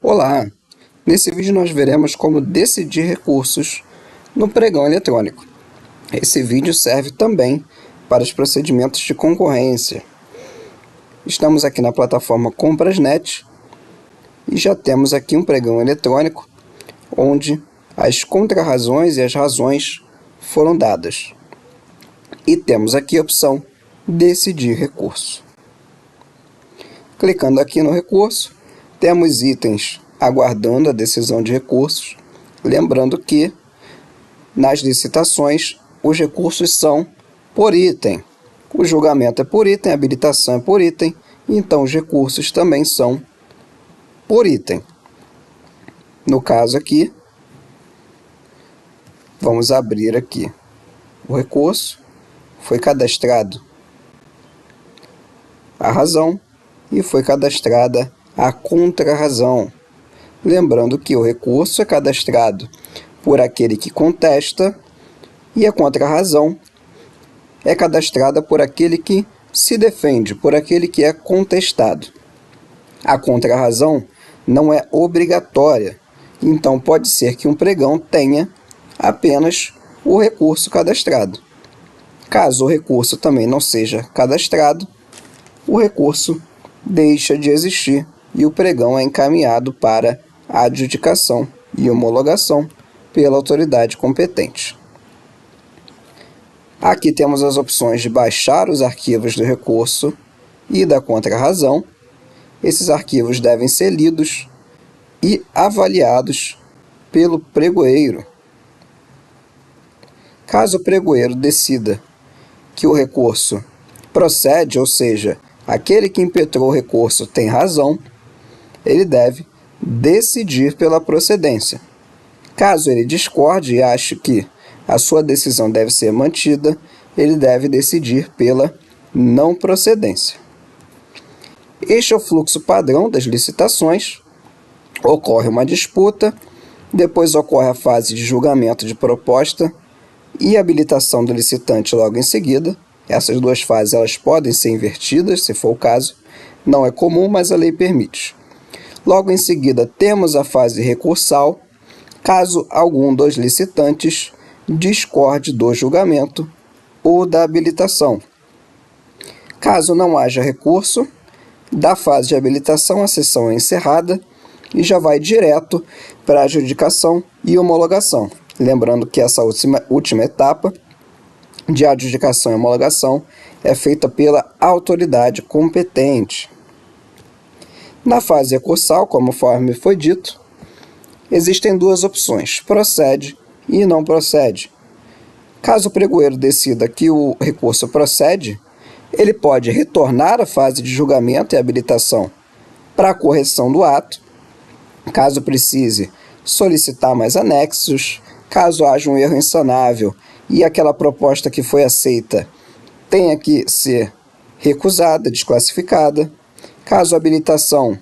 Olá! Nesse vídeo nós veremos como decidir recursos no pregão eletrônico. Esse vídeo serve também para os procedimentos de concorrência. Estamos aqui na plataforma Comprasnet e já temos aqui um pregão eletrônico onde as contrarrazões e as razões foram dadas. E temos aqui a opção Decidir recurso. Clicando aqui no recurso, temos itens aguardando a decisão de recursos, lembrando que nas licitações os recursos são por item. O julgamento é por item, a habilitação é por item, então os recursos também são por item. No caso aqui, vamos abrir aqui o recurso, foi cadastrado a razão e foi cadastrada a contrarrazão. Lembrando que o recurso é cadastrado por aquele que contesta e a contrarrazão é cadastrada por aquele que se defende, por aquele que é contestado. A contrarrazão não é obrigatória, então pode ser que um pregão tenha apenas o recurso cadastrado. Caso o recurso também não seja cadastrado, o recurso deixa de existir e o pregão é encaminhado para adjudicação e homologação pela autoridade competente. Aqui temos as opções de baixar os arquivos do recurso e da contrarrazão. Esses arquivos devem ser lidos e avaliados pelo pregoeiro. Caso o pregoeiro decida que o recurso procede, ou seja, aquele que impetrou o recurso tem razão, ele deve decidir pela procedência. Caso ele discorde e ache que a sua decisão deve ser mantida, ele deve decidir pela não procedência. Este é o fluxo padrão das licitações. Ocorre uma disputa, depois ocorre a fase de julgamento de proposta e habilitação do licitante logo em seguida. Essas duas fases elas podem ser invertidas, se for o caso. Não é comum, mas a lei permite. Logo em seguida, temos a fase recursal, caso algum dos licitantes discorde do julgamento ou da habilitação. Caso não haja recurso, da fase de habilitação a sessão é encerrada e já vai direto para a adjudicação e homologação. Lembrando que essa última etapa de adjudicação e homologação é feita pela autoridade competente. Na fase recursal, conforme foi dito, existem duas opções, procede e não procede. Caso o pregoeiro decida que o recurso procede, ele pode retornar à fase de julgamento e habilitação para a correção do ato, caso precise solicitar mais anexos, caso haja um erro insanável e aquela proposta que foi aceita tenha que ser recusada, desclassificada. Caso a habilitação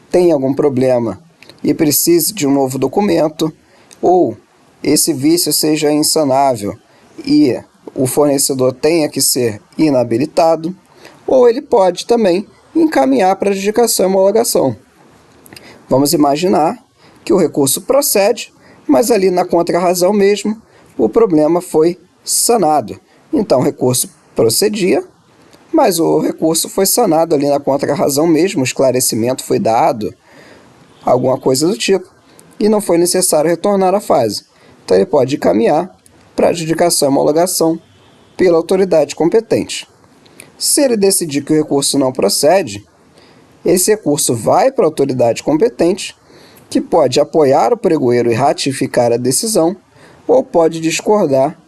tenha algum problema e precise de um novo documento, ou esse vício seja insanável e o fornecedor tenha que ser inabilitado, ou ele pode também encaminhar para adjudicação e homologação. Vamos imaginar que o recurso procede, mas ali na contrarrazão mesmo, o problema foi sanado. Então o recurso procedia, mas o recurso foi sanado ali na contrarrazão mesmo, o esclarecimento foi dado, alguma coisa do tipo, e não foi necessário retornar à fase. Então ele pode encaminhar para adjudicação e homologação pela autoridade competente. Se ele decidir que o recurso não procede, esse recurso vai para a autoridade competente, que pode apoiar o pregoeiro e ratificar a decisão, ou pode discordar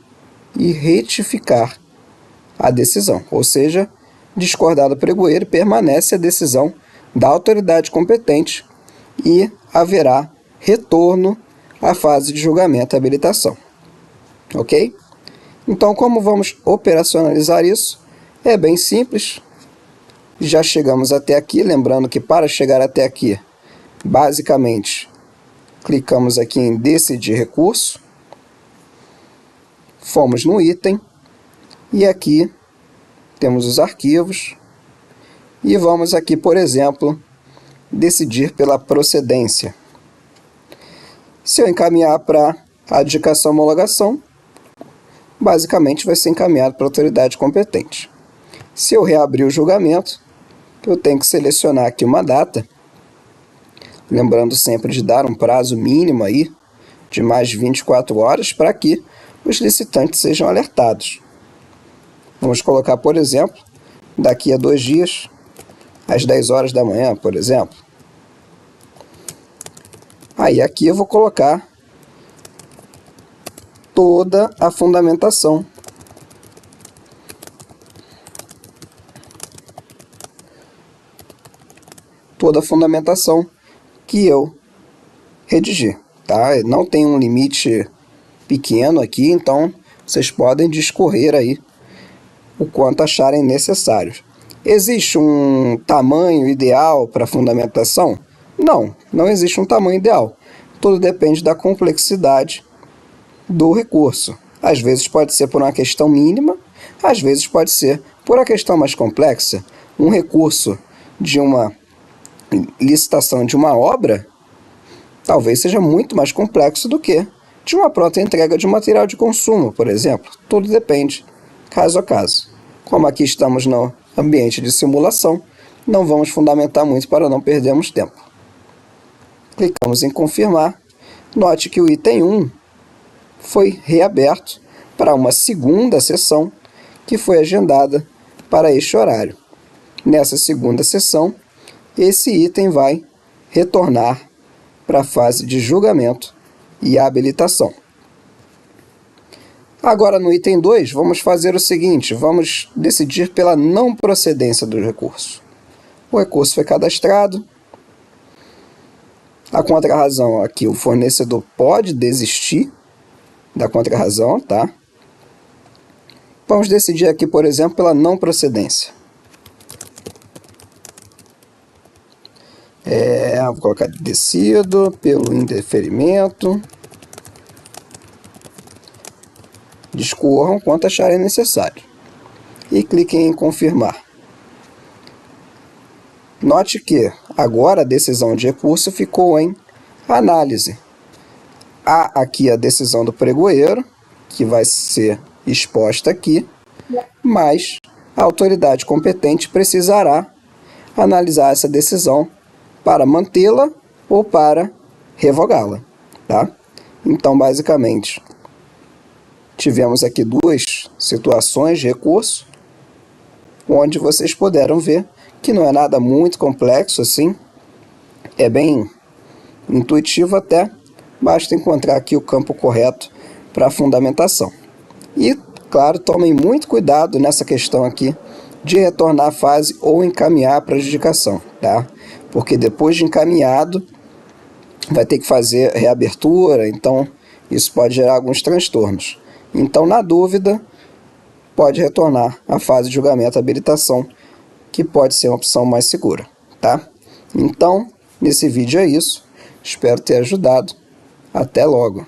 e retificar a decisão. Ou seja, discordar do pregoeiro, permanece a decisão da autoridade competente e haverá retorno à fase de julgamento e habilitação. Ok? Então, como vamos operacionalizar isso? É bem simples. Já chegamos até aqui, lembrando que para chegar até aqui, basicamente, clicamos aqui em decidir recurso, fomos no item, e aqui temos os arquivos, e vamos aqui, por exemplo, decidir pela procedência. Se eu encaminhar para a adjudicação e homologação, basicamente vai ser encaminhado para a autoridade competente. Se eu reabrir o julgamento, eu tenho que selecionar aqui uma data, lembrando sempre de dar um prazo mínimo aí de mais de 24 horas para que os licitantes sejam alertados. Vamos colocar, por exemplo, daqui a 2 dias, às 10 horas da manhã, por exemplo. Aí aqui eu vou colocar toda a fundamentação. Toda a fundamentação que eu redigi, tá? Não tem um limite pequeno aqui, então vocês podem discorrer aí o quanto acharem necessário. Existe um tamanho ideal para fundamentação? Não, não existe um tamanho ideal. Tudo depende da complexidade do recurso. Às vezes pode ser por uma questão mínima, às vezes pode ser por uma questão mais complexa. Um recurso de uma licitação de uma obra talvez seja muito mais complexo do que de uma pronta entrega de material de consumo, por exemplo. Tudo depende, caso a caso. Como aqui estamos no ambiente de simulação, não vamos fundamentar muito para não perdermos tempo. Clicamos em confirmar. Note que o item 1 foi reaberto para uma segunda sessão que foi agendada para este horário. Nessa segunda sessão, esse item vai retornar para a fase de julgamento e habilitação. Agora, no item 2, vamos fazer o seguinte, vamos decidir pela não procedência do recurso. O recurso foi cadastrado. A contrarrazão aqui, o fornecedor pode desistir da contrarrazão, tá? Vamos decidir aqui, por exemplo, pela não procedência. Vou colocar decido pelo indeferimento. Discorram quanto acharem necessário. E cliquem em confirmar. Note que agora a decisão de recurso ficou em análise. Há aqui a decisão do pregoeiro, que vai ser exposta aqui, mas a autoridade competente precisará analisar essa decisão para mantê-la ou para revogá-la, tá? Então, basicamente, tivemos aqui 2 situações de recurso, onde vocês puderam ver que não é nada muito complexo assim, é bem intuitivo até, basta encontrar aqui o campo correto para a fundamentação. E, claro, tomem muito cuidado nessa questão aqui de retornar à fase ou encaminhar para a adjudicação, tá? Porque depois de encaminhado, vai ter que fazer reabertura, então isso pode gerar alguns transtornos. Então, na dúvida, pode retornar à fase de julgamento e habilitação, que pode ser uma opção mais segura, tá? Então, nesse vídeo é isso. Espero ter ajudado. Até logo!